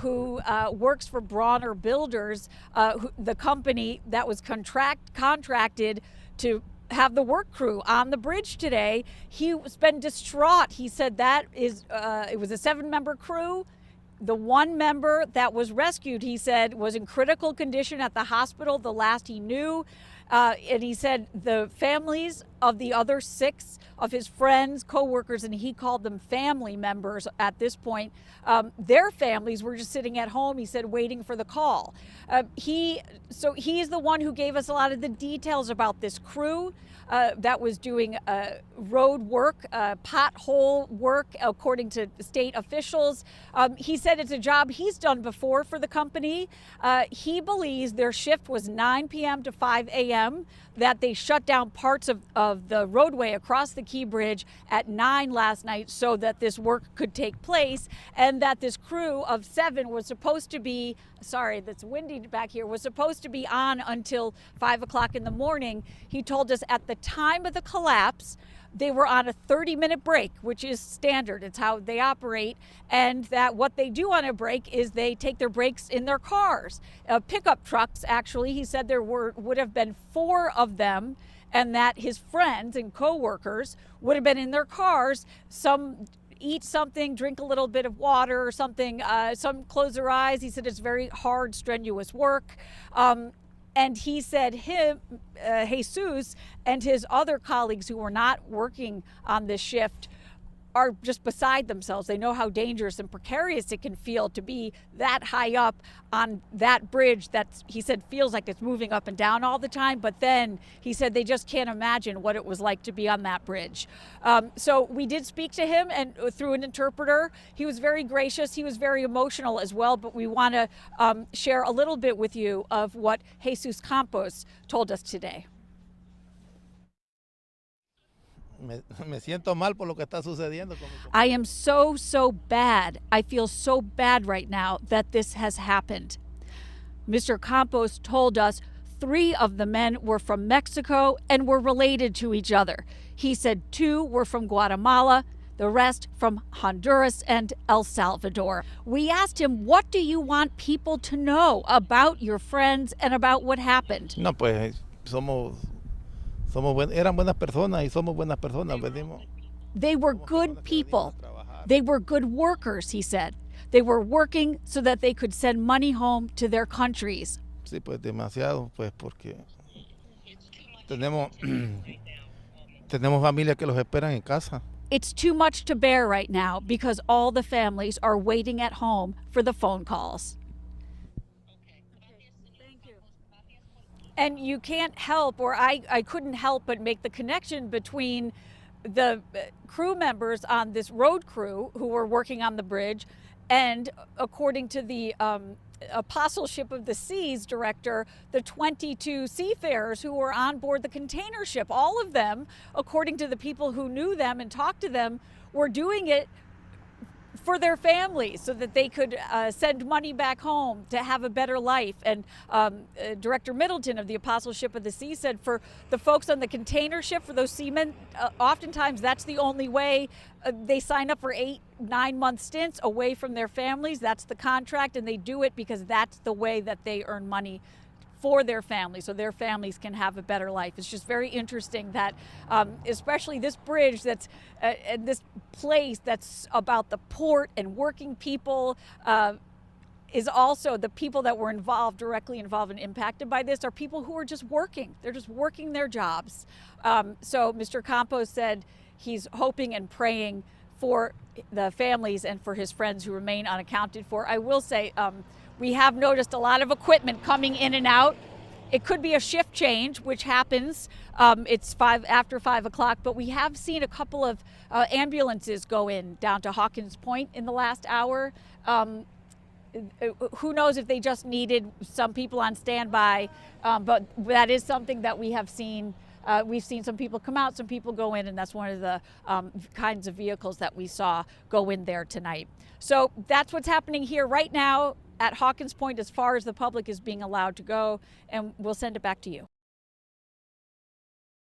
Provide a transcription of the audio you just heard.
who works for Bronner Builders, the company that was contracted to have the work crew on the bridge today. He's been distraught. He said that it was a 7-member crew. The 1 member that was rescued, he said, was in critical condition at the hospital, the last he knew. And he said the families of the other 6 of his friends, co-workers, and he called them family members at this point, their families were just sitting at home, he said, waiting for the call. So he's the one who gave us a lot of the details about this crew that was doing road work, pothole work, according to state officials. He said it's a job he's done before for the company. He believes their shift was 9 p.m. to 5 a.m., that they shut down parts of the roadway across the Key Bridge at 9 last night so that this work could take place, and that this crew of 7 was supposed to be, sorry, that's windy back here, was supposed to be on until 5 o'clock in the morning. He told us at the time of the collapse, they were on a 30-minute break, which is standard. It's how they operate. And that what they do on a break is they take their breaks in their cars. Pickup trucks, actually, he said there would have been 4 of them, and that his friends and co-workers would have been in their cars. Some eat something, drink a little bit of water or something. Some close their eyes. He said it's very hard, strenuous work. And he said Jesus and his other colleagues who were not working on this shift are just beside themselves. They know how dangerous and precarious it can feel to be that high up on that bridge that he said feels like it's moving up and down all the time. But then he said they just can't imagine what it was like to be on that bridge. So we did speak to him, and through an interpreter. He was very gracious. He was very emotional as well. But we want to share a little bit with you of what Jesus Campos told us today. Me siento mal por lo que está sucediendo. I am so bad. I feel so bad right now that this has happened. Mr. Campos told us 3 of the men were from Mexico and were related to each other. He said 2 were from Guatemala, the rest from Honduras and El Salvador. We asked him, what do you want people to know about your friends and about what happened? No, pues eran buenas personas y somos buenas personas. They were good people. They were good workers, he said. They were working so that they could send money home to their countries. Sí, pues demasiado, pues porque tenemos familias que los esperan en casa. It's too much to bear right now because all the families are waiting at home for the phone calls. And you can't help, or I couldn't help but make the connection between the crew members on this road crew who were working on the bridge and, according to the Apostleship of the Seas director, the 22 seafarers who were on board the container ship. All of them, according to the people who knew them and talked to them, were doing it for their families so that they could send money back home to have a better life. And Director Middleton of the Apostleship of the Sea said for the folks on the container ship, for those seamen, oftentimes that's the only way. They sign up for 8-9 month stints away from their families. That's the contract, and they do it because that's the way that they earn money for their families, so their families can have a better life. It's just very interesting that especially this bridge that's and this place that's about the port and working people is also the people that were directly involved and impacted by this are people who are just working. They're just working their jobs. So Mr. Campos said he's hoping and praying for the families and for his friends who remain unaccounted for. I will say, we have noticed a lot of equipment coming in and out. It could be a shift change, which happens. It's after 5 o'clock, but we have seen a couple of ambulances go in down to Hawkins Point in the last hour. Who knows if they just needed some people on standby, but that is something that we have seen. We've seen some people come out, some people go in, and that's one of the kinds of vehicles that we saw go in there tonight. So that's what's happening here right now at Hawkins Point as far as the public is being allowed to go, and we'll send it back to you.